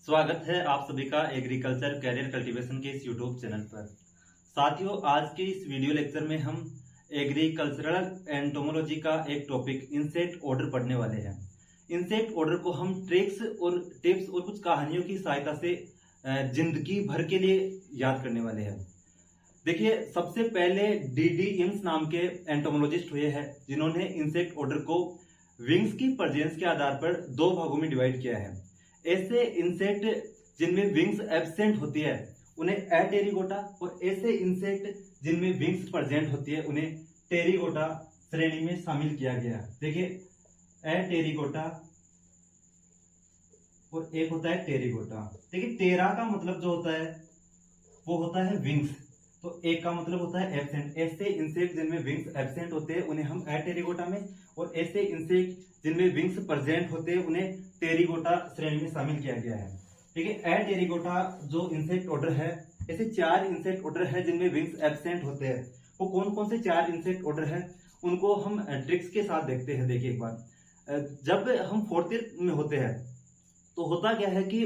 स्वागत है आप सभी का एग्रीकल्चर कैरियर कल्टीवेशन के इस यूट्यूब चैनल पर। साथियों, आज के इस वीडियो लेक्चर में हम एग्रीकल्चरल एंटोमोलॉजी का एक टॉपिक इंसेक्ट ऑर्डर पढ़ने वाले हैं। इंसेक्ट ऑर्डर को हम ट्रिक्स और टिप्स और कुछ कहानियों की सहायता से जिंदगी भर के लिए याद करने वाले हैं। देखिए, सबसे पहले डी इम्स नाम के एंटोमोलॉजिस्ट हुए हैं जिन्होंने इंसेक्ट ऑर्डर को विंग्स की प्रेजेंस के आधार पर दो भागों में डिवाइड किया है। ऐसे इंसेक्ट जिनमें विंग्स एब्सेंट होती है उन्हें एटेरिगोटा, और ऐसे इंसेक्ट जिनमें विंग्स प्रेजेंट होती है उन्हें टेरिगोटा श्रेणी में शामिल किया गया। देखिए, एटेरिगोटा और एक होता है टेरिगोटा। देखिए, टेरा का मतलब जो होता है वो होता है विंग्स, तो एक का मतलब होता है एब्सेंट। ऐसे इंसेक्ट जिनमें विंग्स एब्सेंट होते हैं उन्हें हम एटेरिगोटा में, और ऐसे इंसेक्ट जिनमें विंग्स प्रेजेंट होते हैं उन्हें टेरिगोटा श्रेणी में शामिल किया गया है। ठीक है, एटेरिगोटा जो इंसेक्ट ऑर्डर है, ऐसे 4 इंसेक्ट ऑर्डर है जिनमें विंग्स एब्सेंट होते हैं। वो कौन कौन से 4 इंसेक्ट ऑर्डर है उनको हम ट्रिक्स के साथ देखते हैं। देखिए, एक बार जब हम 4th ईयर में होते हैं तो होता क्या है कि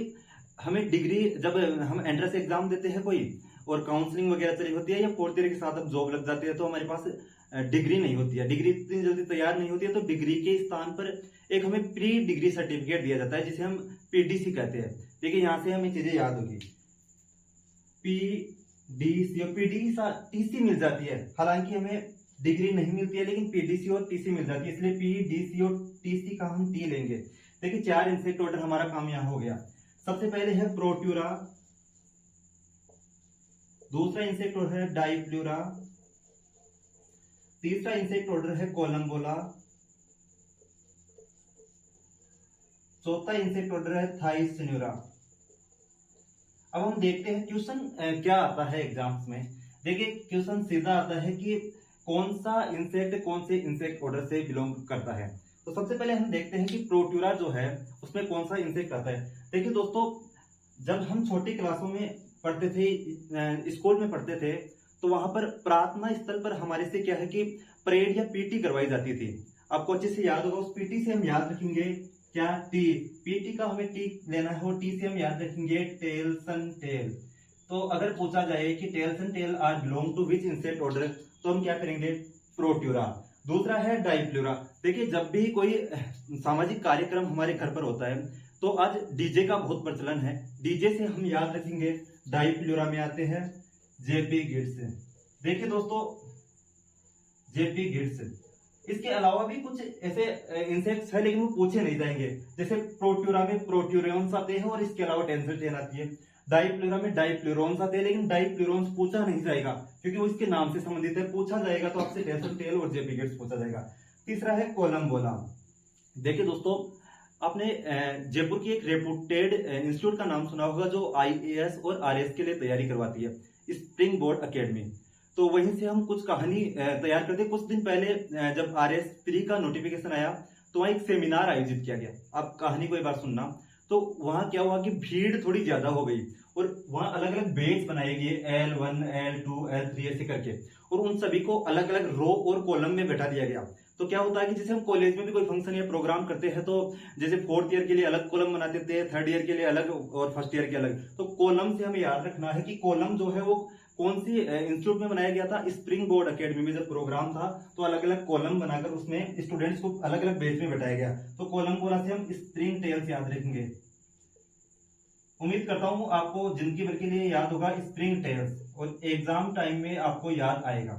हमें डिग्री, जब हम एंट्रेंस एग्जाम देते हैं कोई और काउंसलिंग वगैरह चली होती है या 4th ईयर के साथ अब जॉब लग जाती है, तो हमारे पास डिग्री नहीं होती है, डिग्री इतनी जल्दी तैयार नहीं होती है। तो डिग्री के स्थान पर एक हमें प्री डिग्री सर्टिफिकेट दिया जाता है जिसे हम पीडीसी कहते हैं। देखिए, यहां से हमें चीजें याद होगी, पीडीसी और पीडीसी मिल जाती है। हालांकि हमें डिग्री नहीं मिलती है लेकिन पीडीसी और टीसी मिल जाती है, इसलिए पीडीसी और टीसी का हम टी लेंगे। देखिए, 4 इंसेक्ट ऑर्डर हमारा काम यहां हो गया। सबसे पहले है प्रोट्यूरा, दूसरा इंसेक्ट ऑर्डर है डाइप्लूरा, तीसरा इंसेक्ट ऑर्डर है कोलम्बोला, चौथा इंसेक्ट ऑर्डर है थाइसिन्यूरा। अब हम देखते हैं क्वेश्चन क्या आता है एग्जाम्स में। देखिए, क्वेश्चन सीधा आता है कि कौन सा इंसेक्ट कौन से इंसेक्ट ऑर्डर से बिलोंग करता है। तो सबसे पहले हम देखते हैं कि प्रोट्यूरा जो है उसमें कौन सा इंसेक्ट आता है। देखिए दोस्तों, जब हम छोटी क्लासों में पढ़ते थे, स्कूल में पढ़ते थे, तो वहां पर प्रार्थना स्थल पर हमारे से क्या है कि परेड या पीटी करवाई जाती थी। आपको अच्छे से याद होगा, उस पीटी से हम याद रखेंगे क्या, टी। पीटी का हमें टी लेना है और टी से हम याद रखेंगे टेल्सन टेल। तो अगर पूछा जाए कि telson tail are belong to which insect order, तो हम क्या करेंगे, प्रोट्यूरा। दूसरा है डाइप्लूरा। देखिए, जब भी कोई सामाजिक कार्यक्रम हमारे घर पर होता है तो आज डीजे का बहुत प्रचलन है, डीजे से हम याद रखेंगे डाइप्लूरा में आते हैं जेपी गिट्स। देखिए दोस्तों, जेपी गिट्स। इसके अलावा भी कुछ ऐसे इंसेक्ट्स है लेकिन वो पूछे नहीं जाएंगे। जैसे प्रोट्यूरा में प्रोट्यूरियंस आते हैं और इसके अलावा टेंसिल टेल आती है। डाइप्लूरा में डाइप्लूरोन्स आते हैं लेकिन डाइप्लूरोन्स पूछा नहीं जाएगा क्योंकि वो इसके नाम से संबंधित है। पूछा जाएगा तो आपसे टेंसिल टेल और जेपी गिट्स पूछा जाएगा। तीसरा है कोलम्बोला। देखिए दोस्तों, आपने जयपुर की एक रेपुटेड इंस्टीट्यूट का नाम सुना होगा जो आईएएस और आरएस के लिए तैयारी करवाती है, स्प्रिंग बोर्ड एकेडमी। तो वहीं से हम कुछ कहानी तैयार करते। कुछ दिन पहले जब आरएस 3 का नोटिफिकेशन आया तो वहां एक सेमिनार आयोजित किया गया। आप कहानी को एक बार सुनना। तो वहां क्या हुआ कि भीड़ थोड़ी ज्यादा हो गई और वहां अलग अलग बेंच बनाए गए, L1, L2, L3 ऐसे करके, और उन सभी को अलग अलग रो और कॉलम में बैठा दिया गया। तो क्या होता है कि जैसे हम कॉलेज में भी कोई फंक्शन या प्रोग्राम करते हैं तो जैसे 4th ईयर के लिए अलग कॉलम बनाते थे, 3rd ईयर के लिए अलग और 1st ईयर के अलग। तो कॉलम से हमें याद रखना है कि कॉलम जो है वो कौन सी इंस्टीट्यूट में बनाया गया था, स्प्रिंग बोर्ड एकेडमी में जब प्रोग्राम था तो अलग अलग कॉलम बनाकर उसमें स्टूडेंट्स को अलग अलग बेंच में बैठाया गया। तो कॉलम बोला से हम स्प्रिंग टेल्स याद रखेंगे। उम्मीद करता हूं आपको जिंदगी भर के लिए याद होगा स्प्रिंग टेल्स और एग्जाम टाइम में आपको याद आएगा।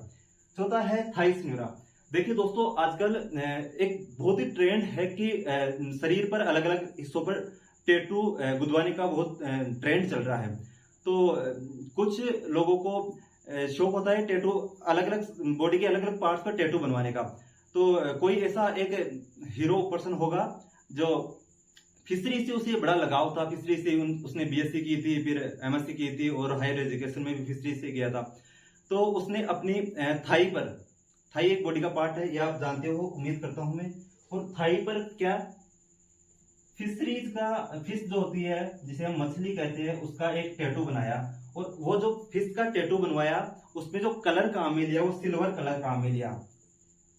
चौथा है थाइसिन्यूरा। देखिए दोस्तों, आजकल एक बहुत ही ट्रेंड है कि शरीर पर अलग अलग हिस्सों पर टैटू गुदवाने का बहुत ट्रेंड चल रहा है। तो कुछ लोगों को शौक होता है टैटू, अलग अलग बॉडी के अलग अलग पार्ट्स पर टैटू बनवाने का। तो कोई ऐसा एक हीरो पर्सन होगा जो फिशरी से उसे बड़ा लगाव था, फिशरी से उसने बीएससी की थी, फिर एमएससी की थी और हायर एजुकेशन में भी फिशरी से गया था। तो उसने अपनी थाई पर, थाई एक बॉडी का पार्ट है, ये आप जानते हो, उम्मीद करता हूं मैं। और थाई पर क्या, फिशरीज का, फिश जो होती है जिसे हम मछली कहते हैं, उसका एक टैटू बनाया। और वो जो फिश का टैटू बनवाया उसमें जो कलर काम में लिया वो सिल्वर कलर काम में लिया,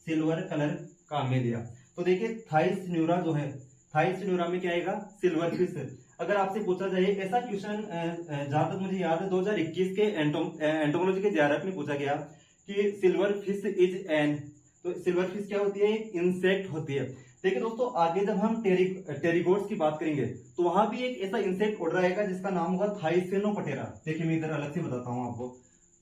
सिल्वर कलर काम में लिया। तो देखिए, थाइसिन्यूरा जो है, थाइसिन्यूरा में क्या आएगा, सिल्वर फिश। अगर आपसे पूछा जाए ऐसा क्वेश्चन, जहां तक मुझे याद है 2021 के एंटोमोलॉजी के जेआरएफ में पूछा गया कि सिल्वर फिश इज एन, तो सिल्वर फिश क्या होती है? एक इंसेक्ट होती है। देखिए दोस्तों, आगे जब हम टेरिगोट्स की बात करेंगे तो वहां भी एक ऐसा इंसेक्ट ऑर्डर आएगा जिसका नाम होगा थाइसेनोपटेरा। देखिए मैं इधर अलग से बताता हूं आपको,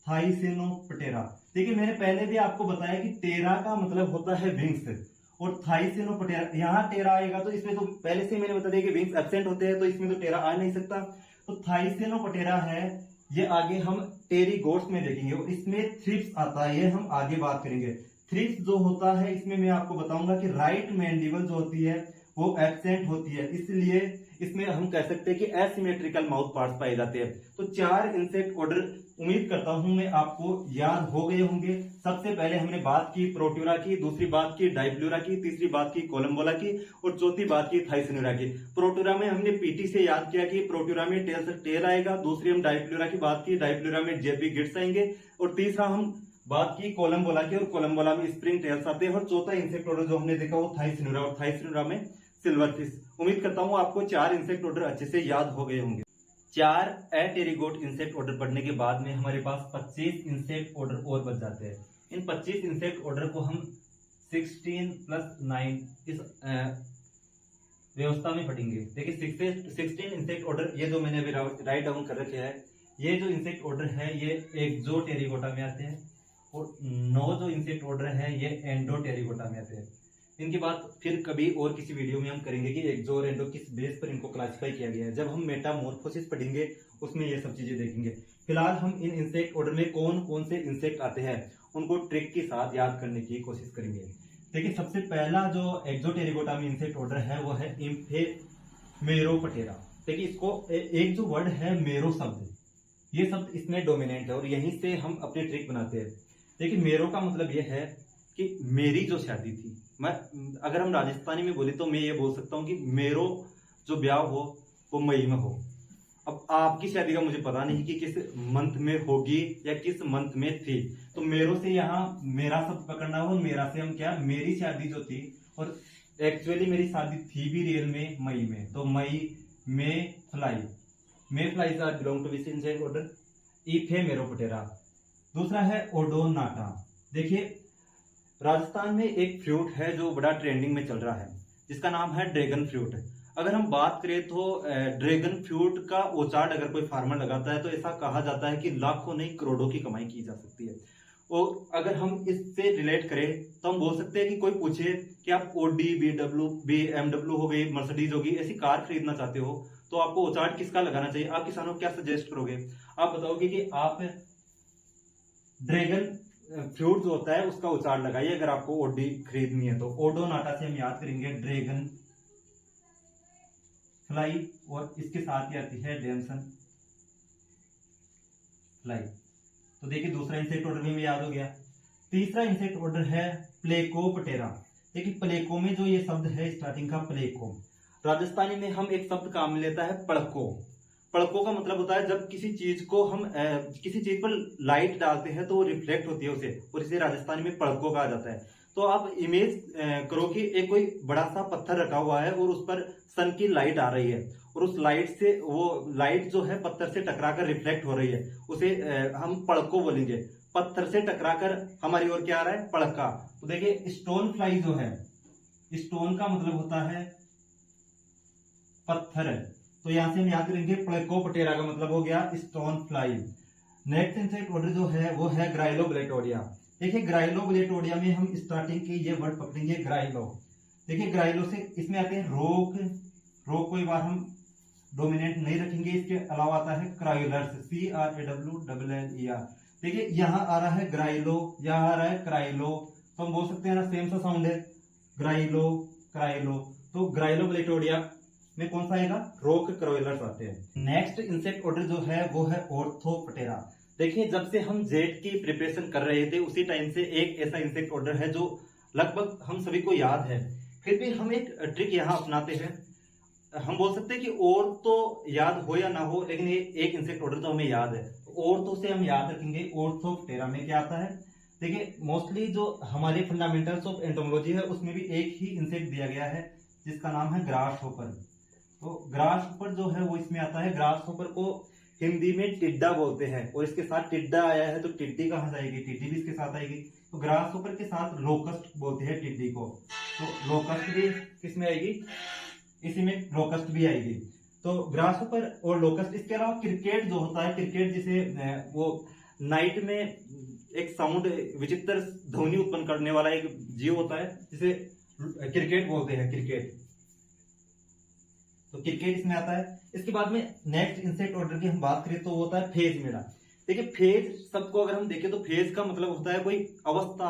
थाइसेनोपटेरा। देखिए मैंने पहले भी आपको बताया कि टेरा का मतलब होता है विंग्स, और थाइसेनोपटेरा यहाँ टेरा आएगा तो इसमें तो पहले से मैंने बता दिया कि विंग्स एब्सेंट होते हैं, तो इसमें तो टेरा आ नहीं सकता। तो थाइसेनोपटेरा है, ये आगे हम टेरिगोट्स में देखेंगे, और इसमें थ्रिप्स आता है, ये हम आगे बात करेंगे। थ्रिप्स जो होता है इसमें मैं आपको बताऊंगा कि राइट मैंडिबल जो होती है वो एब्सेंट होती है, इसलिए इसमें हम कह सकते हैं कि एसिमेट्रिकल माउथ पार्ट्स पाए जाते हैं। तो 4 इंसेक्ट ऑर्डर उम्मीद करता हूं मैं आपको याद हो गए होंगे। सबसे पहले हमने बात की प्रोट्यूरा की, दूसरी बात की डाइप्लूरा की, तीसरी बात की कोलम्बोला की, और चौथी बात की थाइसेनुरा की। प्रोट्यूरा में हमने पीटी से याद किया कि प्रोट्यूरा में टेल से टेल आएगा, दूसरी हम डाइप्लूरा की बात की, डाइप्लूरा में जेबी गिट्स आएंगे, और तीसरा हम बात की कोलम्बोला की, और कोलम्बोला में स्प्रिंग टेल्स आते हैं, और चौथा इंसेक्ट ऑर्डर जो हमने देखा वो थाइसेनुरा, और थाइसेनुरा में सिल्वर फिश। उम्मीद करता हूं आपको 4 इंसेक्ट ऑर्डर अच्छे से याद हो गए होंगे। 4 एटेरिगोट इंसेक्ट ऑर्डर पढ़ने के बाद में हमारे पास 25 इंसेक्ट ऑर्डर और बच जाते हैं। इन 25 इंसेक्ट ऑर्डर को हम 16+9 इस व्यवस्था में पढ़ेंगे। देखिए 16 इंसेक्ट ऑर्डर, ये जो मैंने अभी राइट डाउन कर रखे है, ये जो इंसेक्ट ऑर्डर है ये एक्सोटेरिगोटा में आते हैं, और 9 जो इंसेक्ट ऑर्डर है ये एंडोटेरिगोटा में आते हैं। इनकी बात फिर कभी और किसी वीडियो में हम करेंगे कि एक्सो और एंडो किस बेस पर इनको क्लासिफाई किया गया है। जब हम मेटामॉर्फोसिस पढ़ेंगे उसमें ये सब चीजें देखेंगे। फिलहाल हम इन इंसेक्ट ऑर्डर में कौन कौन से इंसेक्ट आते हैं उनको ट्रिक के साथ याद करने की कोशिश करेंगे। देखिए सबसे पहला जो एक्सोटेरिगोटा में इंसेक्ट ऑर्डर है वो है इम्फेमेरोपटेरा। देखिए इसको एक जो वर्ड है मेरो शब्द, ये शब्द इसमें डोमिनेंट है, और यहीं से हम अपनी ट्रिक बनाते हैं। देखिए मेरो का मतलब ये है कि मेरी जो शादी थी, मैं अगर हम राजस्थानी में बोले तो मैं ये बोल सकता हूँ कि मेरो जो ब्याह हो वो मई में हो। अब आपकी शादी का मुझे पता नहीं कि किस मंथ में होगी या किस मंथ में थी, तो मेरो से यहाँ मेरा शब्द पकड़ना हो, मेरा से हम क्या, मेरी शादी जो थी, और एक्चुअली मेरी शादी थी भी रियल में मई में, तो मई में fly are belong to which insect order? Ephemeroptera. दूसरा है ओडोनाटा। देखिए राजस्थान में एक फ्रूट है जो बड़ा ट्रेंडिंग में चल रहा है, जिसका नाम है ड्रैगन फ्रूट। अगर हम बात करें तो ड्रैगन फ्रूट का ओचार्ड अगर कोई फार्मर लगाता है तो ऐसा कहा जाता है कि लाखों नहीं करोड़ों की कमाई की जा सकती है। और अगर हम इससे रिलेट करें तो हम बोल सकते हैं कि कोई पूछे कि आप ओडी, BMW हो गई, मर्सिडीज होगी, ऐसी कार खरीदना चाहते हो तो आपको ओचार्ड किसका लगाना चाहिए? आप किसानों को क्या सजेस्ट करोगे? आप बताओगे कि आप ड्रैगन फ्रूट जो होता है उसका उचार्ड लगाइए अगर आपको ओडी खरीदनी है तो। ओडोनाटा से हम याद करेंगे ड्रैगन फ्लाई, और इसके साथ ही आती है डेमसन फ्लाई। तो देखिए दूसरा इंसेक्ट ऑर्डर भी याद हो गया। तीसरा इंसेक्ट ऑर्डर है प्लेकोपटेरा। देखिए प्लेको में जो ये शब्द है स्टार्टिंग का प्लेको, राजस्थानी में हम एक शब्द काम में लेता है पड़को। पड़को का मतलब होता है जब किसी चीज को हम किसी चीज पर लाइट डालते हैं तो वो रिफ्लेक्ट होती है उसे, और इसे राजस्थानी में पड़को कहा जाता है। तो आप इमेज करो कि एक कोई बड़ा सा पत्थर रखा हुआ है और उस पर सन की लाइट आ रही है, और उस लाइट से वो लाइट जो है पत्थर से टकराकर रिफ्लेक्ट हो रही है, उसे हम पड़को बोलेंगे। पत्थर से टकराकर हमारी ओर क्या आ रहा है? पड़का। तो देखिए स्टोन फ्लाई जो है, स्टोन का मतलब होता है पत्थर, तो यहां से हम याद करेंगे प्लेकोपटेरा का मतलब हो गया stone fly. Next insect order जो है वो है ग्राइलोब्लेटोडिया। देखिए ग्राइलोब्लेटोडिया में हम स्टार्टिंग के ये वर्ड पकड़ेंगे ग्राइलो। देखिए ग्राइलो से इसमें आते हैं रोक, रोक कोई बार हम डोमिनेंट नहीं रखेंगे। इसके अलावा आता है क्राइलर्स, CRAWLLER। देखिए यहाँ आ रहा है ग्राइलो, यहाँ आ रहा है क्राइलो, तो हम बोल सकते हैं ना सेम सा साउंड है, ग्राइलो क्राइलो। तो ग्राइलोब्लेटोडिया में कौन सा आएगा? रोक क्रोइलर्स आते हैं। नेक्स्ट इंसेक्ट ऑर्डर जो है वो है ऑर्थोपटेरा। देखिए जब से हम जेट की प्रिपरेशन कर रहे थे उसी टाइम से एक ऐसा इंसेक्ट ऑर्डर है जो लगभग हम सभी को याद है, फिर भी हम एक ट्रिक यहाँ अपनाते हैं। हम बोल सकते हैं कि और तो याद हो या ना हो, लेकिन ये एक इंसेक्ट ऑर्डर तो हमें याद है, और तो से हम याद रखेंगे। ऑर्थोपटेरा में क्या आता है? देखिए मोस्टली जो हमारे फंडामेंटल्स ऑफ एंटोमोलॉजी है उसमें भी एक ही इंसेक्ट दिया गया है जिसका नाम है ग्रासहोपर। तो ग्रास होपर जो है वो इसमें आता है। ग्रास होपर को हिंदी में टिड्डा बोलते हैं, और इसके साथ टिड्डा आया है तो टिड्डी कहाँ जाएगी, टिड्डी भी इसके साथ आएगी। तो ग्रास होपर के साथ लोकस्ट बोलते हैं टिड्डी को, तो लोकस्ट भी किसमें आएगी, इसी में लोकस्ट भी आएगी। तो ग्रास होपर और लोकस्ट। इसके अलावा क्रिकेट जो होता है, क्रिकेट जिसे वो नाइट में एक साउंड विचित्र ध्वनि उत्पन्न करने वाला एक जीव होता है जिसे क्रिकेट बोलते हैं, क्रिकेट। तो क्रिकेट इसमें आता है। इसके बाद में नेक्स्ट इंसेक्ट ऑर्डर की हम बात करें तो वो होता है फेज मेरा। देखिए फेज सबको अगर हम देखें तो फेज का मतलब होता है कोई अवस्था।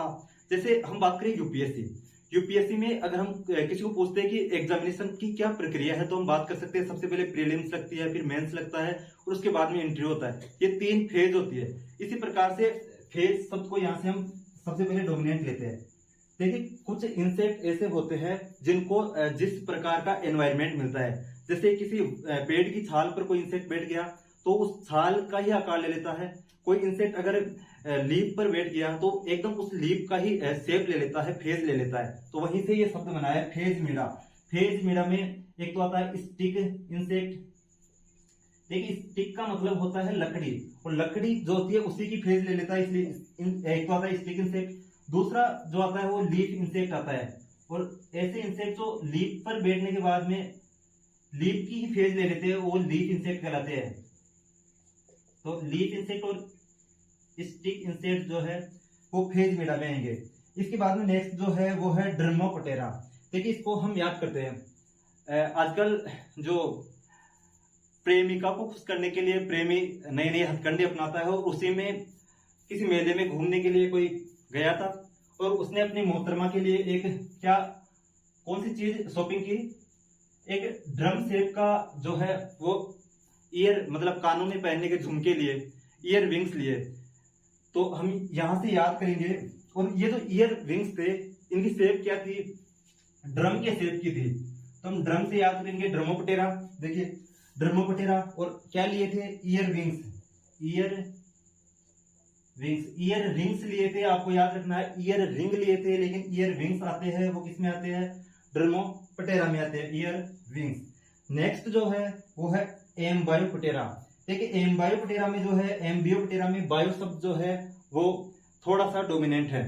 जैसे हम बात करें यूपीएससी, यूपीएससी में अगर हम किसी को पूछते हैं कि एग्जामिनेशन की क्या प्रक्रिया है, तो हम बात कर सकते हैं सबसे पहले प्रीलिम्स लगती है, फिर मेंस लगता है और उसके बाद में इंटरव्यू होता है। ये 3 फेज होती है। इसी प्रकार से फेज सबको यहाँ से हम सबसे पहले डोमिनेंट लेते हैं। देखिए कुछ इंसेक्ट ऐसे होते हैं जिनको जिस प्रकार का एनवायरनमेंट मिलता है, जैसे किसी पेड़ की छाल पर कोई इंसेक्ट बैठ गया तो उस छाल का ही आकार ले लेता है। कोई इंसेक्ट अगर लीफ पर बैठ गया तो एकदम उस लीफ का ही शेप ले लेता है, फेज ले लेता है। तो वहीं से ये शब्द बना है फेज मीड़ा। फेज मीड़ा में एक तो आता है स्टिक इंसेक्ट। देखिए स्टिक का मतलब होता है लकड़ी, और लकड़ी जो होती है उसी की फेज ले लेता है, इसलिए एक तो आता है स्टिक इंसेक्ट। दूसरा जो आता है वो लीफ इंसेक्ट आता है, और ऐसे इंसेक्ट जो लीफ पर बैठने के बाद में लीफ की ही फेज ले लेते हैं वो लीफ इंसेक्ट कहलाते हैं। तो लीफ इंसेक्ट और स्टिक इंसेक्ट जो है वो फेज मीड़ा में आएंगे। इसके बाद में नेक्स्ट जो है वो है ड्रमोपटेरा। देखिए इसको हम याद करते हैं, आजकल जो प्रेमिका को खुश करने के लिए प्रेमी नए नए हथकंडे अपनाता है, और उसी में किसी मेले में घूमने के लिए कोई गया था और उसने अपनी मोहतरमा के लिए एक क्या कौन सी चीज शॉपिंग की, एक ड्रम शेप का जो है वो ईयर मतलब कानों में पहनने के झुमके लिए, ईयर विंग्स लिए। तो हम यहां से याद करेंगे, और ये जो ईयर विंग्स थे इनकी शेप क्या थी, ड्रम के शेप की थी। तो हम ड्रम से याद करेंगे ड्रमोपटेरा। देखिए ड्रमोपटेरा, और क्या लिए थे, year wings, year wings, year rings लिए थे। आपको याद रखना है ईयर रिंग लिए थे, लेकिन ईयर विंग्स आते हैं वो किसमें आते हैं, ड्रमोपटेरा में आते हैं, ईयर विंग्स। नेक्स्ट जो है वो है एम्बायोपटेरा। देखिए एम्बायोपटेरा में जो है, एम्बियोपटेरा में बायो शब्द जो है वो थोड़ा सा डोमिनेंट है।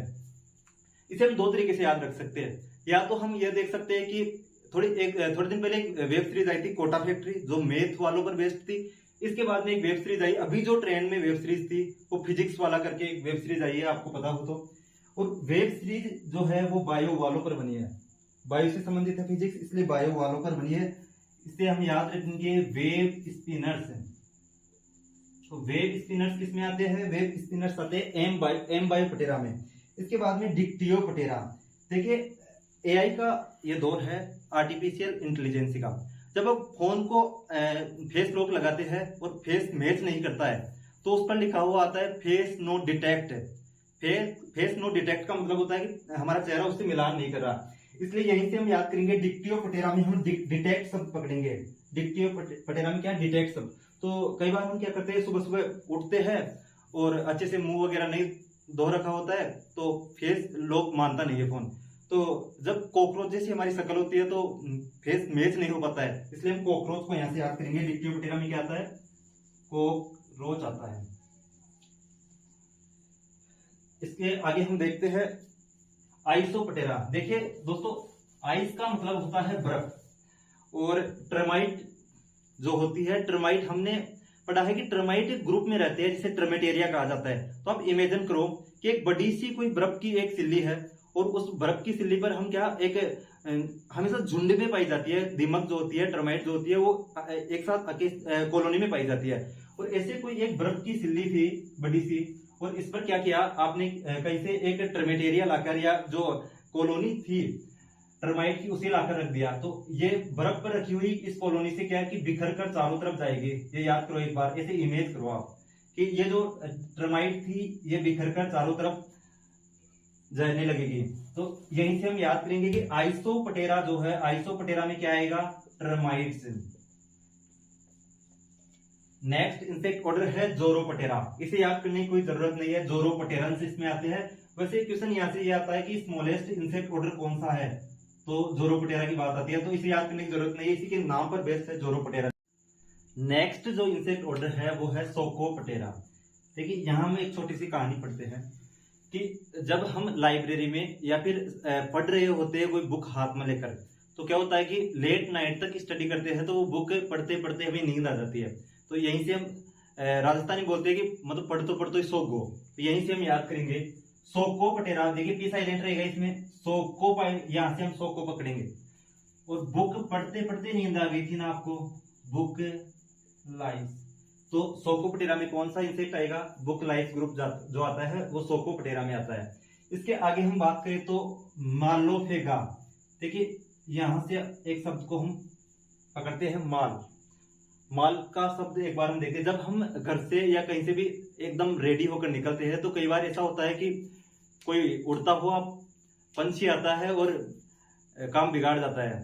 इसे हम 2 तरीके से याद रख सकते हैं। या तो हम ये देख सकते हैं कि थोड़े दिन पहले एक वेब सीरीज आई थी कोटा फैक्ट्री, जो मैथ वालों पर बेस्ड थी। इसके बाद में एक वेब सीरीज आई, अभी जो ट्रेंड में वेब सीरीज थी वो फिजिक्स वाला करके एक वेब सीरीज आई है, आपको पता हो तो। और वेब सीरीज जो है वो बायो वालों पर बनी है, बायो से संबंधित है फिजिक्स, इसलिए बायो वालों पर बनी है। इसे हम याद रखेंगे वेब स्पिनर्स। तो वेब स्पिनर्स किसमें आते हैं, वेब स्पिनर्स आते हैं एम्बायोपटेरा में। इसके बाद में डिक्टियोपटेरा। देखिए एआई का ये दौर है, आर्टिफिशियल इंटेलिजेंस का। जब आप फोन को फेस लॉक लगाते हैं और फेस मैच नहीं करता है तो उस पर लिखा हुआ आता है face no detect. Face no detect का मतलब होता है कि हमारा चेहरा उससे मिलान नहीं कर रहा। इसलिए यहीं से हम याद करेंगे डिक्टियोपटेरा में हम डिटेक्ट शब्द पकड़ेंगे। डिक्टियोपटेरा में क्या है, डिटेक्ट शब्द। तो कई बार हम क्या करते हैं, सुबह सुबह उठते हैं और अच्छे से मुंह वगैरह नहीं धो रखा होता है तो फेस लॉक मानता नहीं है फोन। तो जब कॉकरोच जैसी हमारी शक्ल होती है तो फेस मैच नहीं हो पाता है, इसलिए हम कॉकरोच को यहां से याद करेंगे। डिक्टियोपटेरा में क्या आता है, कॉकरोच आता है। इसके आगे हम देखते हैं आइसोपटेरा। देखिए दोस्तों आइस का मतलब होता है बर्फ, और टर्माइट जो होती है, टर्माइट हमने पढ़ा है कि टर्माइट ग्रुप में रहते हैं जिसे टर्मेटेरिया कहा जाता है। तो आप इमेजिन करो कि एक बड़ी सी कोई बर्फ की एक सिल्ली है, और उस बर्फ की सिल्ली पर हम क्या एक हमेशा झुंड में पाई जाती है, दीमक जो होती है, टर्माइट जो होती है वो एक साथ कॉलोनी में पाई जाती है। और ऐसे कोई एक बर्फ की सिल्ली थी बड़ी सी, और इस पर क्या किया आपने, कहीं से एक टर्मेटेरिया लाकर या जो कॉलोनी थी टर्माइट की उसे लाकर रख दिया। तो ये बर्फ पर रखी हुई इस कॉलोनी से क्या है कि बिखर कर चारों तरफ जाएगी। ये याद करो एक बार, ऐसे इमेज करो आप कि ये जो टर्माइट थी ये बिखर कर चारों तरफ जाने लगेगी। तो यहीं से हम याद करेंगे कि आइसोपटेरा जो है, आइसोपटेरा में क्या आएगा, टर्माइट्स। नेक्स्ट इंसेक्ट ऑर्डर है जोरोपटेरा। इसे याद करने की कोई जरूरत नहीं है, जोरोपटेरंस इसमें आते हैं। वैसे क्वेश्चन यहाँ से ये आता है कि स्मॉलेस्ट इंसेक्ट ऑर्डर कौन सा है, तो जोरोपोटेरा की बात आती है, तो इसे याद करने की जरूरत नहीं है, इसी के नाम पर बेस्ड है जोरोपोटेरा। नेक्स्ट जो इंसेक्ट ऑर्डर है वो है सोकोपटेरा। देखिए यहाँ हम एक छोटी सी कहानी पढ़ते हैं कि जब हम लाइब्रेरी में या फिर पढ़ रहे होते हैं कोई बुक हाथ में लेकर, तो क्या होता है कि लेट नाइट तक स्टडी करते हैं, तो वो बुक पढ़ते पढ़ते हमें नींद आ जाती है। तो यहीं से हम राजस्थानी बोलते हैं कि मतलब पढ़ते ही सो गो, तो यहीं से हम याद करेंगे सोकोपटेरा। देखिए पी साइलेंट रहेगा इसमें, सोको, यहाँ से हम सोको पकड़ेंगे। और बुक पढ़ते पढ़ते नींद आ गई थी ना आपको, बुक लाइस, तो सोकोपटेरा में कौन सा इंसेक्ट आएगा, बुक लाइस ग्रुप जो आता है वो सोकोपटेरा में आता है। इसके आगे हम बात करें तो मालोफेगा। देखिए यहां से एक शब्द को हम पकड़ते हैं माल। माल का शब्द एक बार हम देखते हैं, जब हम घर से या कहीं से भी एकदम रेडी होकर निकलते हैं तो कई बार ऐसा होता है कि कोई उड़ता हुआ पंछी आता है और काम बिगाड़ जाता है।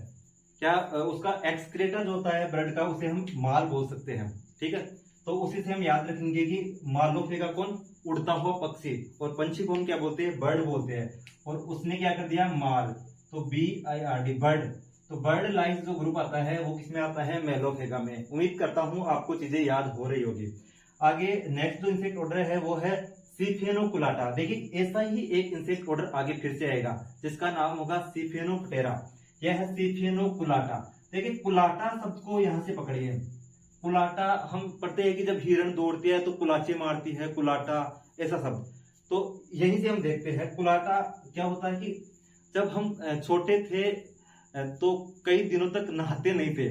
क्या उसका एक्सक्रेटर जो होता है ब्लड का, उसे हम माल बोल सकते हैं, ठीक है। तो उसी से हम याद रखेंगे कि मालोफेगा कौन, उड़ता हुआ पक्षी, और पंछी को हम क्या बोलते हैं, बर्ड बोलते हैं। और उसने क्या कर दिया, माल, तो BIRD बर्ड। तो बर्ड लाइस जो ग्रुप आता है वो किसमें आता है, मेलोफेगा में। उम्मीद करता हूं आपको चीजें याद हो रही होगी। आगे नेक्स्ट जो इंसेक्ट ऑर्डर है वो है सिफेनोकुलाटा। देखिए ऐसा ही एक इंसेक्ट ऑर्डर आगे फिर से आएगा जिसका नाम होगा सिफेनोपटेरा। यह है सिफेनोकुलाटा। देखिए कुलाटा शब्द को यहां से पकड़िए। कुलाटा हम पढ़ते हैं कि जब हिरण दौड़ती है तो कुलाचे मारती है, कुलाटा ऐसा शब्द। तो यहीं से हम देखते हैं कुलाटा क्या होता है कि जब हम छोटे थे तो कई दिनों तक नहाते नहीं थे,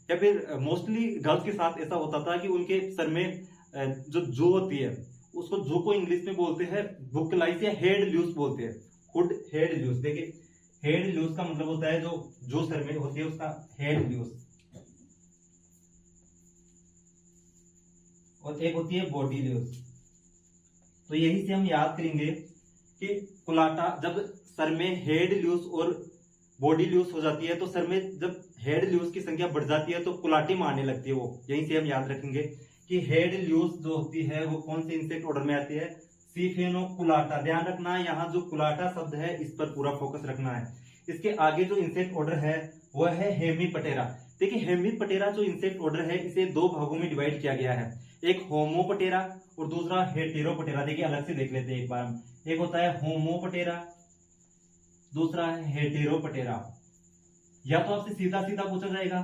या फिर मोस्टली गर्ल्स के साथ ऐसा होता था कि उनके सर में जो होती है उसको जो को इंग्लिश में बोलते हैं बुकलाइस या हेड ल्यूस बोलते हैं, हुड हेड ल्यूस। देखिए हेड ल्यूस का मतलब होता है जो सर में होती है उसका हेड ल्यूस, और एक होती है बॉडी ल्यूस। तो यही से हम याद करेंगे कि कुलाटा जब सर में हेड ल्यूस और बॉडी ल्यूस हो जाती है, तो सर में जब हेड ल्यूस की संख्या बढ़ जाती है तो कुलाटी मारने लगती है वो। यहीं से हम याद रखेंगे कि हेड ल्यूस जो होती है वो कौन से इंसेक्ट ऑर्डर में आती है, सिफेनोकुलाटा। ध्यान रखना यहाँ जो कुलाटा शब्द है इस पर पूरा फोकस रखना है। इसके आगे जो इंसेक्ट ऑर्डर है वह है हेमीपटेरा। देखिए हेमीपटेरा जो इंसेक्ट ऑर्डर है इसे दो भागों में डिवाइड किया गया है, एक होमोपटेरा और दूसरा हेटेरोपटेरा। देखिए अलग से देख लेते हैं एक बार हम। एक होता है होमोपटेरा, दूसरा है हेटेरोपटेरा। या तो आपसे सीधा सीधा पूछा जाएगा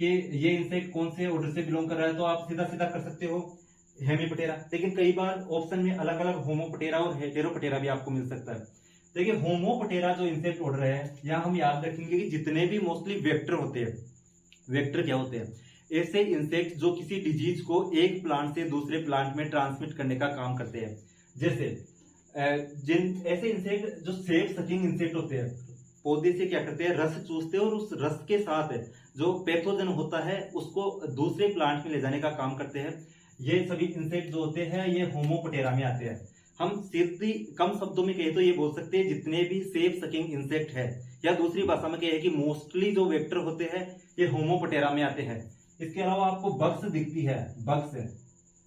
कि ये इंसेक्ट कौन से ऑर्डर से बिलोंग कर रहा है, तो आप सीधा सीधा कर सकते हो हेमीपटेरा। लेकिन कई बार ऑप्शन में अलग अलग होमोपटेरा और हेटेरोपटेरा भी आपको मिल सकता है। देखिए होमोपटेरा जो इंसेक्ट ऑर्डर है, यहाँ हम याद रखेंगे कि जितने भी मोस्टली वेक्टर होते हैं, वेक्टर क्या होते हैं, ऐसे इंसेक्ट जो किसी डिजीज को एक प्लांट से दूसरे प्लांट में ट्रांसमिट करने का काम करते हैं। जैसे जिन ऐसे इंसेक्ट जो सेफ सकिंग इंसेक्ट होते हैं, पौधे से क्या करते हैं, रस चूसते हैं और उस रस के साथ जो पैथोजन होता है उसको दूसरे प्लांट में ले जाने का काम करते हैं। ये सभी इंसेक्ट जो होते हैं ये होमोपटेरा में आते हैं। हम सीधी कम शब्दों में कहे तो ये बोल सकते हैं जितने भी सेफ सकिंग इंसेक्ट है, या दूसरी भाषा में कहे कि मोस्टली जो वेक्टर होते हैं ये होमोपटेरा में आते हैं। इसके अलावा आपको बग्स दिखती है, बग्स,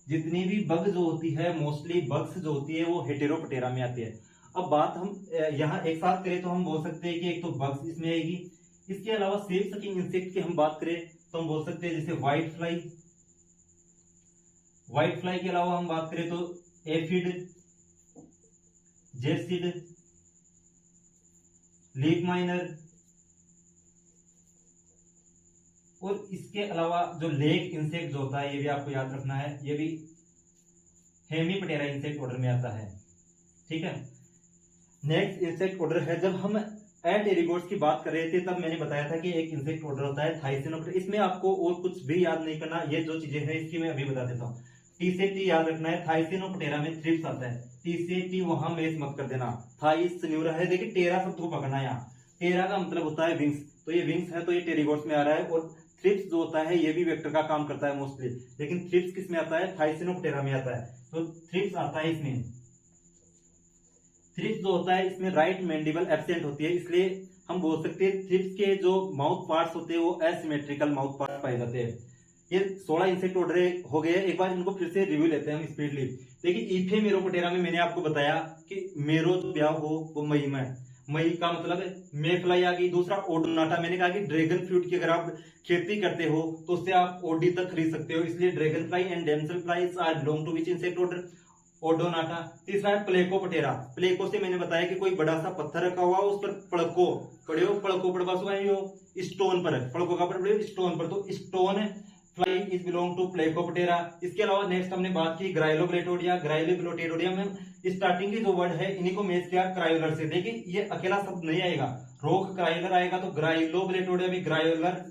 जितनी भी बग जो होती है मोस्टली बग्स जो होती है वो हेटेरोपटेरा में आती है। अब बात हम यहाँ एक साथ करें तो हम बोल सकते हैं कि एक तो बग्स इसमें आएगी, इसके अलावा सेफ सकिंग इंसेक्ट की हम बात करें तो हम बोल सकते हैं जैसे व्हाइट फ्लाई। व्हाइट फ्लाई के अलावा हम बात करें तो एफिड, जेसिड, लीफ माइनर, और इसके अलावा जो लेग इंसेक्ट जो होता है ये भी आपको याद रखना है, ये भी हेमीपटेरा इंसेक्ट ऑर्डर में आता है, ठीक है। नेक्स्ट इंसेक्ट ऑर्डर है, जब हम एटेरिगोट्स की बात कर रहे थे तब मैंने बताया था कि एक इंसेक्ट ऑर्डर होता है थाइसिनोप्टेरा। इसमें आपको और कुछ भी याद नहीं करना, ये जो चीजें हैं इसकी मैं अभी बता देता हूँ। टी से टी याद रखना है, थाइसिनोप्टेरा में थ्रिप्स आता है, टी से टी वहां मैच मत कर देना। थाइसिन्यूरा है, देखिए टेरा शब्द को पकड़ना है यहाँ, टेरा का मतलब होता है विंग्स, तो ये विंग्स है तो ये टेरिगोट्स में आ रहा है। और थ्रिप्स जो होता है ये भी वेक्टर का काम करता है मोस्टली, लेकिन थ्रिप्स किस में आता है, थाइसिनोप्टेरा में आता है। तो थ्रिप्स आता है इसमें, थ्रिप्स जो होता है इसमें राइट मैंडिबल एब्सेंट होती है, इसलिए हम बोल सकते हैं थ्रिप्स के जो माउथ पार्ट्स होते हैं वो एसिमेट्रिकल माउथ पार्ट पाए जाते हैं। ये 16 इंसेक्ट ऑर्डर हो गए, एक बार इनको फिर से रिव्यू लेते हैं हम स्पीडली। देखिए इफेमेरोपटेरा में मैंने आपको बताया कि मेरो जो ब्याह हो वो मई में, मई का मतलब है मे फ्लाई आ गई। दूसरा ओडोनाटा, मैंने कहा कि ड्रैगन फ्रूट की अगर आप खेती करते हो तो उससे आप ओडी तक खरीद सकते हो, इसलिए dragonfly and damselflies are belong to which insect order? Odonata. तीसरा है प्लेकोपटेरा। प्लेको से मैंने बताया कि कोई बड़ा सा पत्थर रखा हुआ उस पर पड़को पड़े हो, पड़को पड़वा स्टोन पर, पड़को का पड़े स्टोन पर, तो stonefly is belong to Plecoptera. इसके अलावा नेक्स्ट हमने बात की ग्राइलोग्लेटोडिया। ग्राइलोग्लेटोडिया में स्टार्टिंग की जो वर्ड है इन्हीं को मैच किया क्रायोलर से। देखिए ये अकेला शब्द नहीं आएगा, रोक क्रायोलर आएगा तो ग्राइलोग्लेटोडिया भी ग्रायोलर,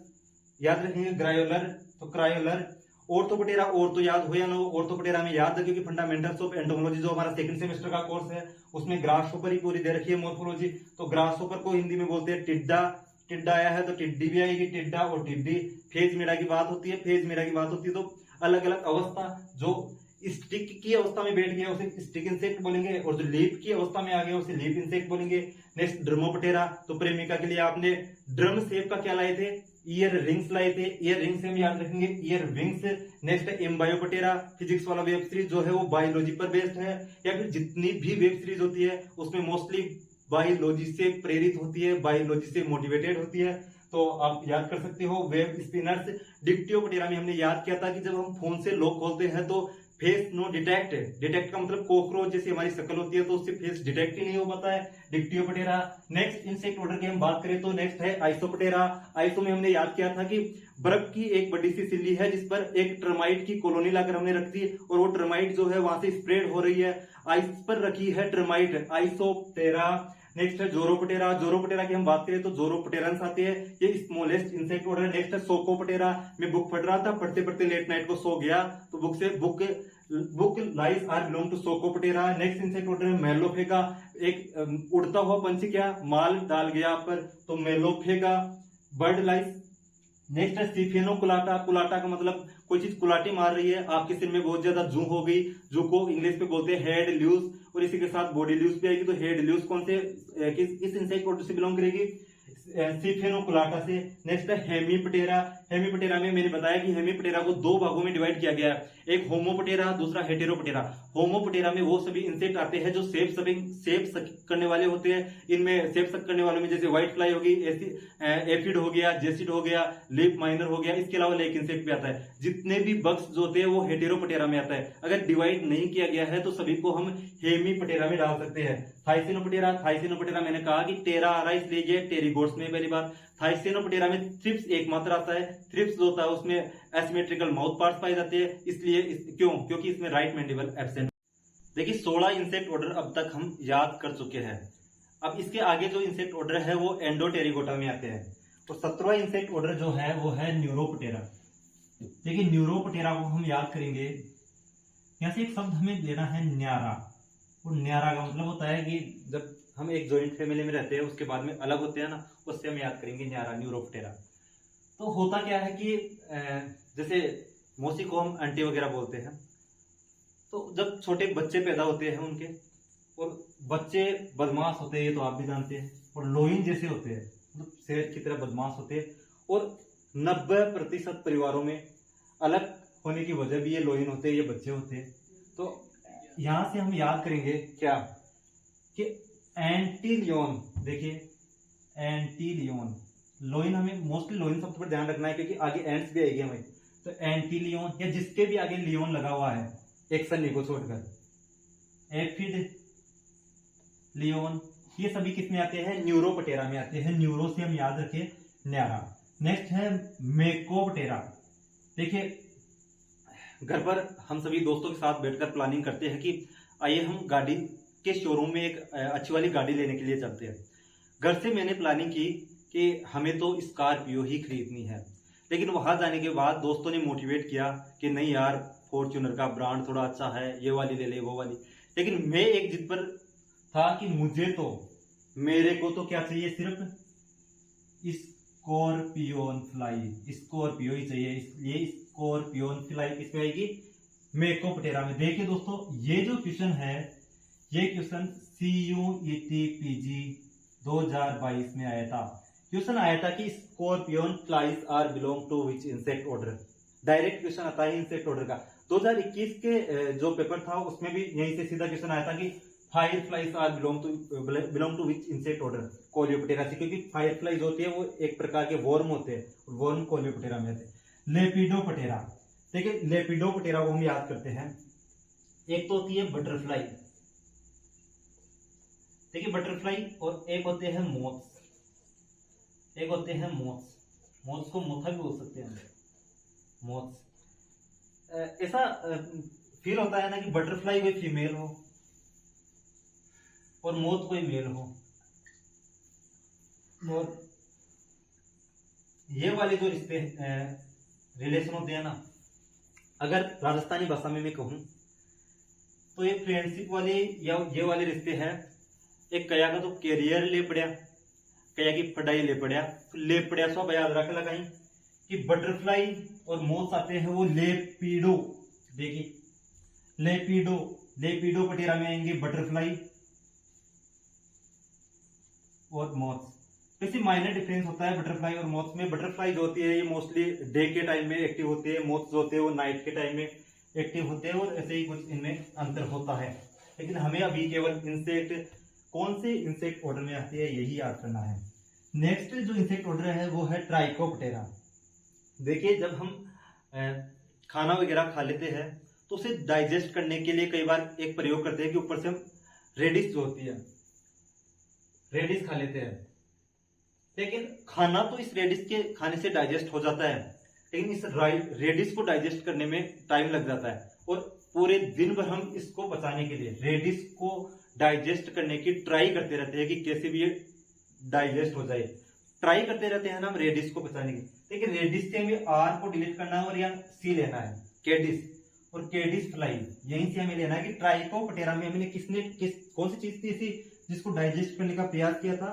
याद रखेंगे ग्रायोलर तो क्रायोलर। ऑर्थोपटेरा, और तो याद हो या ना, ऑर्थोपटेरा में याद रखिए कि फंडामेंटल्स ऑफ एंटोमोलॉजी जो हमारा सेकंड सेमेस्टर का कोर्स है उसमें ग्रासहोपर ही पूरी दे रखी है मॉर्फोलॉजी। तो ग्रासहोपर को हिंदी में बोलते हैं टिड्डा, टिड्डा आया है तो टिड्डी भी आएगी, टिड्डा और टिड्डी। फेज मेरा की बात होती है, फेज मेरा की बात होती है तो अलग अलग अवस्था, जो स्टिक की अवस्था में बैठ गया उसे स्टिक इंसेक्ट बोलेंगे, और जो लीफ की अवस्था में आ गया उसे लीफ इंसेक्ट बोलेंगे। नेक्स्ट ड्रमोपटेरा, तो प्रेमिका के लिए आपने ड्रम शेप का क्या लाए थे, ईयर रिंग्स लाए थे, ईयर रिंग्स से हम याद रखेंगे ईयर विंग्स। नेक्स्ट है एम्बायोपटेरा, फिजिक्स वाला वेब सीरीज जो है वो बायोलॉजी पर बेस्ड है, या फिर जितनी भी वेब सीरीज होती है उसमें मोस्टली बायोलॉजी से प्रेरित होती है, बायोलॉजी से मोटिवेटेड होती है, तो आप याद कर सकते हो। Web spinners. डिक्टियोपटेरा में हमने याद किया था कि जब हम फोन से लॉक खोलते हैं तो फेस नो डिटेक्ट, डिटेक्ट का मतलब कॉकरोच जैसी हमारी शक्ल होती है तो उससे फेस डिटेक्ट ही नहीं हो पाता है, डिक्टियोपटेरा। नेक्स्ट इंसेक्ट ऑर्डर की हम बात करें तो नेक्स्ट है आइसोपटेरा। आइसो में हमने याद किया था कि बर्फ की एक बड़ी सी सिल्ली है जिस पर एक टर्माइट की कॉलोनी लाकर हमने रख दी और वो टर्माइट जो है वहां से स्प्रेड हो रही है, आइस पर रखी है टर्माइट, आइसोपटेरा। नेक्स्ट है जोरोपटेरा। जोरोपटेरा की हम बात करें तो जोरोपटेरंस आते हैं, ये स्मॉलेस्ट इंसेक्ट ऑर्डर है। नेक्स्ट है सोकोपटेरा। मैं बुक पढ़ रहा था, पढ़ते पढ़ते लेट नाइट को सो गया तो booklice are belong to Psocoptera. Next insect order है मेलोफेगा। एक उड़ता हुआ पंछी क्या माल डाल गया पर, तो मेलोफेगा बर्ड लाइज। नेक्स्ट है सिफेनोकुलाटा। कुलाटा का मतलब कोई चीज कुलाटी मार रही है, आपके सिर में बहुत ज्यादा जू हो गई, जू को इंग्लिश पे बोलते हैं हेड ल्यूज, और इसी के साथ बॉडी ल्यूज भी आएगी, तो हेड ल्यूज कौन से किस इंसेक्ट ऑर्डर से बिलोंग करेगी, सिफेनोकुलाटा से। नेक्स्ट है हेमीपटेरा। हेमीपटेरा में मैंने बताया कि हेमीपटेरा को दो भागों में डिवाइड किया गया है, एक होमोपटेरा दूसरा हेटेरोपटेरा। होमोपटेरा में वो सभी इंसेक्ट आते हैं जो सेफ सक करने वाले होते हैं। इनमें सेफ सक करने वालों में जैसे व्हाइट फ्लाई होगी, एफिड हो गया, जेसिड हो गया, लीफ माइनर हो गया, इसके अलावा लेक इंसेक्ट भी आता है। जितने भी बग्स जो होते हैं वो हेटेरोपटेरा में आता है। अगर डिवाइड नहीं किया गया है तो सभी को हम हेमीपटेरा में डाल सकते हैं। थाइसिनोपटेरा। थाइसिनोपटेरा मैंने कहा कि टेरा आ रहा है इसलिए ये टेरिगोट्स में पहली बात। थाइसिनोपटेरा में थ्रिप्स एकमात्र आता है, थ्रिप्स जो होता है उसमें एसिमेट्रिकल माउथ पार्ट्स पाए जाते हैं, इसलिए क्योंकि इसमें राइट मैंडिबल एब्सेंट। देखिए 16 इंसेक्ट ऑर्डर अब तक हम याद कर चुके हैं। अब इसके आगे जो इंसेक्ट ऑर्डर है वो एंडोटेरिगोटा में आते हैं। तो 17वां इंसेक्ट ऑर्डर जो है वो है न्यूरोपटेरा। देखिए न्यूरोपटेरा को हम याद करेंगे, यहां से एक शब्द हमें लेना है न्यारा। और न्यारा का मतलब होता है कि जब हम एक जॉइंट फैमिली में रहते हैं उसके बाद में अलग होते हैं ना, उससे हम याद करेंगे न्यारा, न्यूरोपटेरा। तो होता क्या है कि जैसे मौसी को हम आंटी वगैरह बोलते हैं, तो जब छोटे बच्चे पैदा होते हैं उनके, और बच्चे बदमाश होते हैं ये तो आप भी जानते हैं, और लोइन जैसे होते हैं, मतलब शेर की तरह बदमाश होते हैं, और 90% परिवारों में अलग होने की वजह भी ये लोइन होते हैं, ये बच्चे होते हैं। तो यहां से हम याद करेंगे क्या कि एंटीलियोन। देखिए एंटीलियोन, लोइन हमें मोस्टली लोइन शब्द पर ध्यान रखना है क्योंकि आगे एंट्स भी आएगी हमें। तो एंटीलियोन या जिसके भी आगे लियोन लगा हुआ है एक सन्नी को छोड़कर, एफिड, लियोन, ये सभी किसमें आते हैं, न्यूरोपटेरा में आते हैं। न्यूरो से हम याद रखें न्यारा। नेक्स्ट है मेकोपटेरा। देखिए घर पर हम सभी दोस्तों के साथ बैठकर प्लानिंग करते हैं कि आइए हम गाड़ी के शोरूम में एक अच्छी वाली गाड़ी लेने के लिए चलते हैं। घर से मैंने प्लानिंग की कि हमें तो स्कॉर्पियो ही खरीदनी है, लेकिन वहां जाने के बाद दोस्तों ने मोटिवेट किया कि नहीं यार फॉर्च्यूनर का ब्रांड थोड़ा अच्छा है, ये वाली ले ले वो वाली। लेकिन मैं एक जिद पर था कि मेरे को तो क्या चाहिए, सिर्फ स्कॉर्पियोन फ्लाई, स्कॉर्पियो ही चाहिए, इसलिए स्कॉर्पियोन फ्लाई किसमें आएगी, मेकोपटेरा में। देखिए दोस्तों ये जो क्वेश्चन है ये क्वेश्चन CUET-PG 2022 में आया था। क्वेश्चन आया था कि scorpionflies are belong to which insect order. Direct question आता है इंसेक्ट ऑर्डर का। 2021 के जो पेपर था उसमें भी यहीं से सीधा क्वेश्चन आया था कि fire flies are belong to which insect order? Coleoptera से, क्योंकि फायर फ्लाइज होती है वो एक प्रकार के वर्म होते हैं, वर्म कोलियोप्टेरा में आते हैं। लेपिडोप्टेरा, देखिए लेपिडोप्टेरा को हम याद करते हैं, एक तो होती है बटरफ्लाई, देखिए बटरफ्लाई, और एक होते हैं मोथ्स, एक होते हैं मोथ्स, मोथ्स को मोथा भी बोल सकते हैं मोथ्स। ऐसा फील होता है ना कि बटरफ्लाई कोई फीमेल हो और मोथ कोई मेल हो, और ये वाले जो रिश्ते रिलेशन होते हैं ना, अगर राजस्थानी भाषा में मैं कहूं तो ये फ्रेंडशिप वाले या ये वाले रिश्ते हैं। एक कया का तो कैरियर ले पड़ा, कया की पढ़ाई ले पड़ा सब याद रख लगा कि बटरफ्लाई और मोथ आते हैं वो लेपिडो, देखिए लेपिडोप्टेरा में आएंगे बटरफ्लाई और मोथ्स। वैसे माइनर डिफरेंस होता है बटरफ्लाई और मोथ्स में। बटरफ्लाई जो होती है ये मोस्टली डे के टाइम में एक्टिव होती है, मोथ्स जो होते हैं वो नाइट के टाइम में एक्टिव होते हैं, और ऐसे ही कुछ इनमें अंतर होता है। लेकिन हमें अभी केवल इंसेक्ट कौन से इंसेक्ट ऑर्डर में आती है यही याद करना है। नेक्स्ट जो इंसेक्ट ऑर्डर है वो है ट्राइकोप्टेरा। देखिए जब हम खाना वगैरह खा लेते हैं तो उसे डाइजेस्ट करने के लिए कई बार एक प्रयोग करते हैं कि ऊपर से हम रेडिश जो होती है रेडिश खा लेते हैं, लेकिन खाना तो इस रेडिश के खाने से डाइजेस्ट हो जाता है, लेकिन इस रेडिश को डाइजेस्ट करने में टाइम लग जाता है, और पूरे दिन भर हम इसको बचाने के लिए रेडिश को डाइजेस्ट करने की ट्राई करते रहते हैं कि कैसे भी ये डाइजेस्ट हो जाए, ट्राई करते रहते हैं ना हम रेडिश को बचाने की। लेकिन रेडिश से हमें आर को डिलीट करना है और यहाँ सी लेना है, केडिस, और केडिस फ्लाई यहीं से हमें लेना है कि ट्राइकोप्टेरा में हमने कौन सी चीज थी जिसको डाइजेस्ट करने का प्रयास किया था,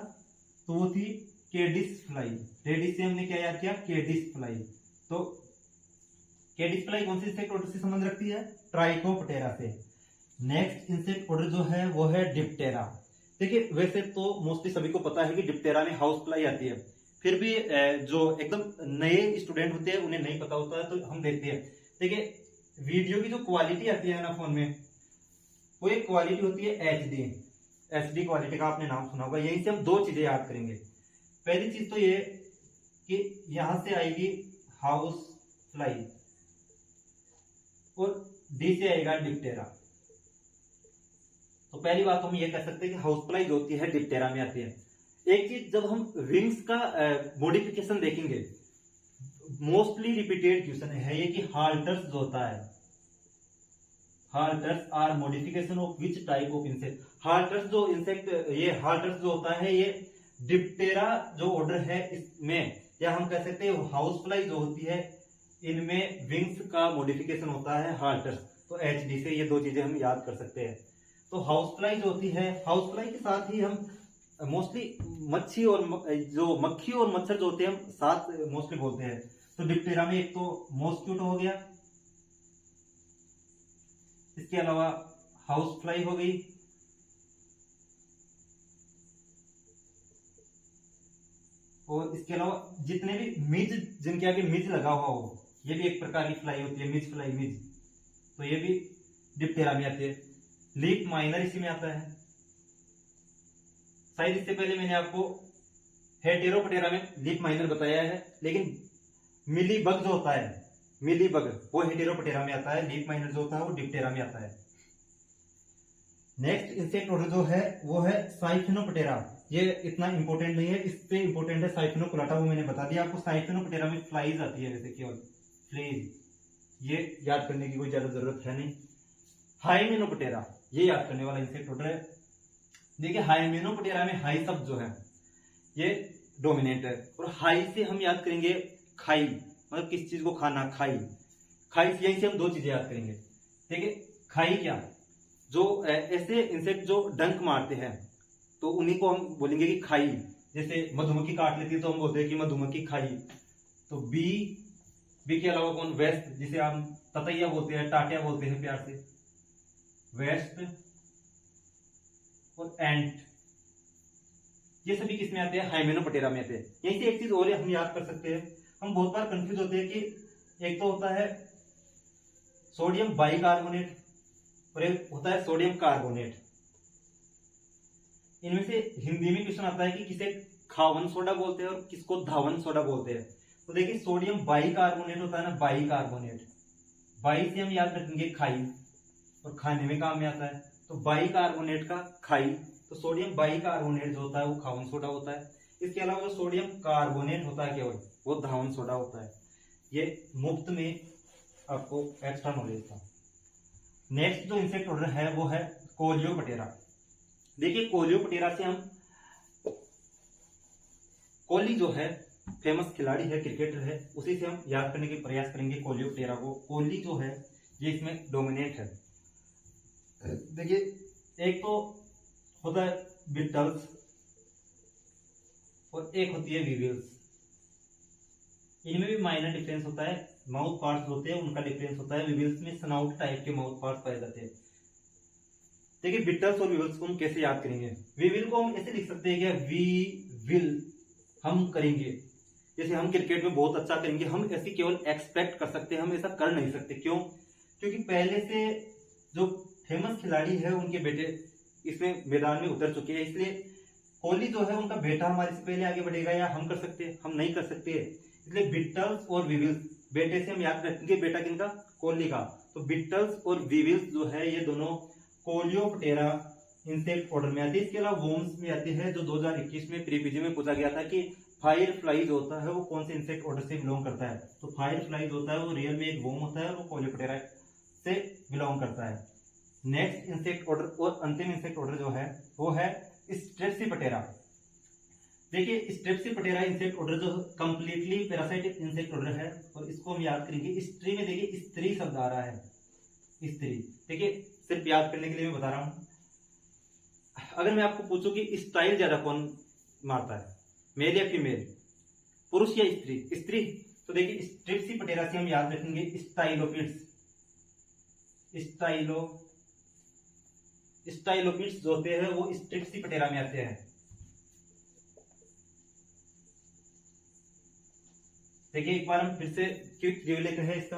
तो वो थी केडिस फ्लाई। रेडिस से हमने क्या याद किया, केडिस फ्लाई। तो केडिस फ्लाई कौन से इंसेक्ट ऑर्डर से संबंध रखती है, ट्राइकोप्टेरा से। नेक्स्ट इंसेक्ट ऑर्डर जो है वो है डिप्टेरा। देखिए वैसे तो मोस्टली सभी को पता है कि डिप्टेरा में हाउस फ्लाई आती है, फिर भी जो एकदम नए स्टूडेंट होते हैं उन्हें नहीं पता होता है, तो हम देखते हैं। देखिए वीडियो की जो क्वालिटी आती है ना फोन में, वो एक क्वालिटी होती है एचडी क्वालिटी का, आपने नाम सुना होगा। यहीं से हम दो चीजें याद करेंगे। पहली चीज तो ये कि यहां से आएगी हाउस फ्लाई और डी से आएगा डिप्टेरा। तो पहली बात हम ये कह सकते हैं कि हाउस फ्लाई जो होती है डिप्टेरा में आती है। एक चीज जब हम विंग्स का मॉडिफिकेशन देखेंगे, मोस्टली रिपीटेड क्वेश्चन है ये कि हाल्टर्स जो होता है, halteres are modification of which type of insect. Halteres जो इंसेक्ट, ये हाल्टर्स जो होता है ये डिप्टेरा जो ऑर्डर है इसमें, या हम कह सकते हैं हाउस फ्लाई जो होती है इनमें विंग्स का मॉडिफिकेशन होता है हाल्टर्स। तो एचडी से ये दो चीजें हम याद कर सकते हैं। तो हाउस फ्लाई जो होती है, हाउस फ्लाई के साथ ही हम मोस्टली मच्छी और जो मक्खी और मच्छर जो होते हैं हम साथ मोस्टली बोलते हैं। तो डिप्टेरा में एक तो मॉस्क्यूटो हो गया, इसके अलावा हाउस फ्लाई हो गई, और इसके अलावा जितने भी मिज, जिनके आगे मिज लगा हुआ हो, ये भी एक प्रकार की फ्लाई होती है, मिज फ्लाई, मिज, तो ये भी डिप्टेरा में आती है। लीफ माइनर इसी में आता है। शायद इससे पहले मैंने आपको हेटेरोप्टेरा में लीफ माइनर बताया है, लेकिन मिली बग जो होता है, मिली बग, वो हेटेरोप्टेरा में आता है। लीफ माइनर जो होता है वो डिप्टेरा में आता है। नेक्स्ट इंसेक्ट ऑर्डर जो है वो है साइफिनोप्टेरा। ये इतना इंपॉर्टेंट नहीं है, इससे इंपॉर्टेंट है साइफिनोकुलाटा, वो मैंने बता दिया आपको। साइफिनोप्टेरा में फ्लाइज आती है, वैसे केवल फ्लाइज, ये याद करने की कोई ज्यादा जरूरत है नहीं। हाइमेनोप्टेरा ये याद करने वाला इंसेक्ट ऑर्डर है। देखिए हाइमेनोप्टेरा में हाई शब्द जो है ये डोमिनेट है, और हाई से हम याद करेंगे खाई, मतलब किस चीज को खाना, खाई। खाई से यहीं से हम दो चीजें याद करेंगे। देखिए खाई क्या, जो ऐसे इंसेक्ट जो डंक मारते हैं तो उन्हीं को हम बोलेंगे कि खाई। जैसे मधुमक्खी काट लेती है तो हम बोलते हैं कि मधुमक्खी खाई। तो बी के अलावा कौन, वेस्ट, जिसे हम ततैया बोलते हैं, टाटिया बोलते हैं प्यार से, वेस्ट और एंट, ये सभी किसमें आते हैं, हाइमेनोप्टेरा में आते हैं। यहीं से एक चीज और हम याद कर सकते हैं, हम बहुत बार कंफ्यूज होते हैं कि एक तो होता है सोडियम बाइकार्बोनेट और एक होता है सोडियम कार्बोनेट। इनमें से हिंदी में क्वेश्चन आता है कि किसे खावन सोडा बोलते हैं और किसको धावन सोडा बोलते हैं। तो देखिए सोडियम बाइकार्बोनेट होता है ना, बाइकार्बोनेट, बाई से हम याद रखेंगे खाई, और खाने में काम में आता है, तो बाइकार्बोनेट का खाई, तो सोडियम बाइकार्बोनेट जो होता है वो खावन सोडा होता है। इसके अलावा जो सोडियम कार्बोनेट होता है केवल, वो धावन सोडा होता है। ये मुफ्त में आपको एक्स्ट्रा नॉलेज था। नेक्स्ट जो इंसेक्ट ऑर्डर है वो है कोलियोप्टेरा। देखिए कोलियोप्टेरा से हम, कोहली जो है फेमस खिलाड़ी है, क्रिकेटर है, उसी से हम याद करने के प्रयास करेंगे कोलियोप्टेरा को। कोहली जो है ये इसमें डोमिनेट है। देखिए एक तो होता है बिटल्स और एक होती है वीविल्स। इनमें भी माइनर डिफरेंस होता है, माउथ पार्ट्स होते हैं उनका डिफरेंस होता है। वीविल्स में स्नाउट टाइप के माउथ पार्ट्स पाए जाते हैं। देखिए बिटल्स और वीविल्स को हम कैसे याद करेंगे। वीविल को हम ऐसे लिख सकते हैं कि वी विल, हम करेंगे, जैसे हम क्रिकेट में बहुत अच्छा करेंगे, हम ऐसे केवल एक्सपेक्ट कर सकते हैं, हम ऐसा कर नहीं सकते। क्यों? क्योंकि पहले से जो फेमस खिलाड़ी है उनके बेटे इसमें मैदान में उतर चुके हैं, इसलिए कोहली जो है उनका बेटा हमारे से पहले आगे बढ़ेगा या हम कर सकते हैं, हम नहीं कर सकते। इसलिए बिटल्स और वीविल्स, बेटे से हम याद रखेंगे, बेटा किनका? कोहली का। तो बिटल्स और वीविल्स जो है ये दोनों कोलियोप्टेरा इंसेक्ट ऑर्डर में आती है। इसके अलावा वोम्स में आती है, जो 2021 में प्री पीजी में पूछा गया था कि फायर फ्लाइज होता है वो कौन से इंसेक्ट ऑर्डर से बिलोंग करता है। तो फायर फ्लाइज होता है वो रियल में एक वोम होता है, वो कोलियोप्टेरा से बिलोंग करता है। नेक्स्ट इंसेक्ट ऑर्डर और अंतिम इंसेक्ट ऑर्डर जो है वो है स्ट्रेप्सिपटेरा। देखिए स्ट्रेप्सिपटेरा इंसेक्ट ऑर्डर जो कंप्लीटली पैरासाइटिक इंसेक्ट ऑर्डर है, और इसको हम याद करेंगे। स्त्री में देखिए स्त्री शब्द आ रहा है, स्त्री। देखिए सिर्फ याद करने के लिए मैं बता रहा हूं। अगर मैं आपको पूछूं कि स्टाइल ज्यादा कौन मारता है, मेल या फीमेल, पुरुष या स्त्री? स्त्री। तो देखिए स्ट्रेप्सिपटेरा से हम याद रखेंगे स्टाइलोपिड्स। स्टाइलोपिड्स जो होते हैं वो स्ट्रेप्सिपटेरा में आते हैं। देखिए एक बार हम फिर से क्विक रिव्यू लेते हैं इसका।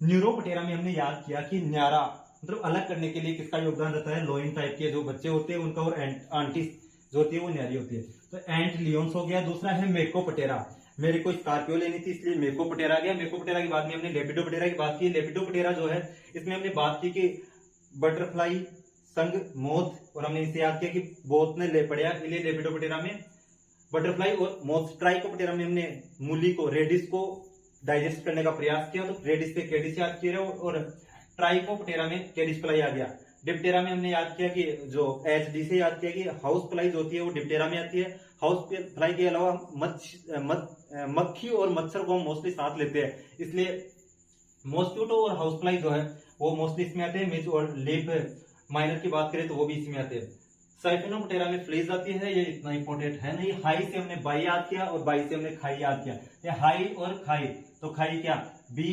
न्यूरोपटेरा में हमने याद किया कि न्यारा मतलब अलग करने के लिए किसका योगदान रहता है? लोइन टाइप के जो बच्चे होते हैं उनका, और आंटिस जो होती है वो न्यारी होती है। तो एंट लियोन्स हो गया। दूसरा है मेकोपटेरा। मेरे को स्कॉर्पियो लेनी थी इसलिए मेकोपटेरा आ गया। मेकोपटेरा के बाद में हमने लेपिडोपटेरा की बात की। लेपिडोपटेरा जो है इसमें हमने बात की कि बटरफ्लाई, संग, मोथ, और हमने इसे याद किया कि बोथ ने ले पड़ा, इसलिए लेपिडोपटेरा में बटरफ्लाई और मोथ। ट्राइकोपटेरा में हमने मूली को, रेडिस को डाइजेस्ट करने का प्रयास किया, तो रेडिस पे केडिस याद किया, और ट्राइकोपटेरा में केडिस फ्लाई आ गया। डिप्टेरा में हमने याद किया कि जो एचडी से याद किया कि हाउस फ्लाई जो होती है वो डिप्टेरा में आती है। हाउस फ्लाई के अलावा मक्खी और मच्छर को हम मोस्टली साथ लेते हैं, इसलिए मॉस्किटो और हाउस फ्लाई जो है वो मोस्टली इसमें आते हैं। मिच और लेप माइनर की बात करें तो वो भी इसमें आते हैं। साइफिनोपटेरा में फ्लेज आती है, ये इतना इंपॉर्टेंट है नहीं। हाई से हमने बाई याद किया और बाई से हमने खाई याद किया। ये हाई और खाई, तो खाई क्या? बी,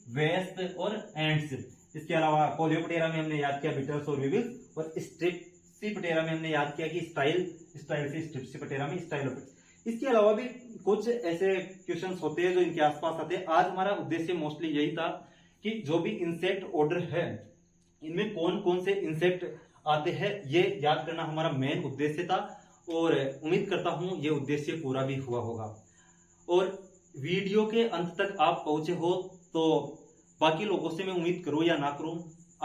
वेस्ट और एंड्स। इसके अलावा कोलियोप्टेरा में हमने याद किया बिटल्स और वीविल्स, और स्ट्रेप्सिपटेरा में हमने याद किया कि स्टाइल से स्ट्रेप्सिपटेरा में स्टाइलोपिड्स। इसके अलावा भी कुछ ऐसे क्वेश्चंस होते हैं जो इनके आसपास आते हैं। आज हमारा उद्देश्य मोस्टली यही था कि जो भी इंसेक्ट ऑर्डर है इनमें कौन कौन से इंसेक्ट आते हैं ये याद करना हमारा मेन उद्देश्य था, और उम्मीद करता हूं ये उद्देश्य पूरा भी हुआ होगा। और वीडियो के अंत तक आप पहुंचे हो तो बाकी लोगों से मैं उम्मीद करूं या ना करूं,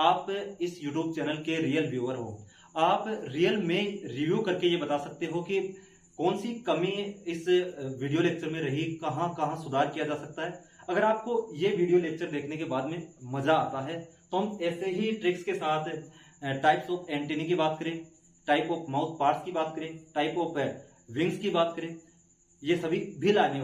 आप इस YouTube चैनल के रियल व्यूअर हो। आप रियल में रिव्यू करके ये बता सकते हो कि कौन सी कमी इस वीडियो लेक्चर में रही, कहां कहां सुधार किया जा सकता है। अगर आपको ये वीडियो लेक्चर देखने के बाद में मजा आता है तो हम ऐसे ही ट्रिक्स के साथ टाइप्स ऑफ एंटेनी की बात करें, टाइप ऑफ माउथ पार्ट्स की बात करें, टाइप ऑफ विंग्स की बात करें, ये सभी भी लाने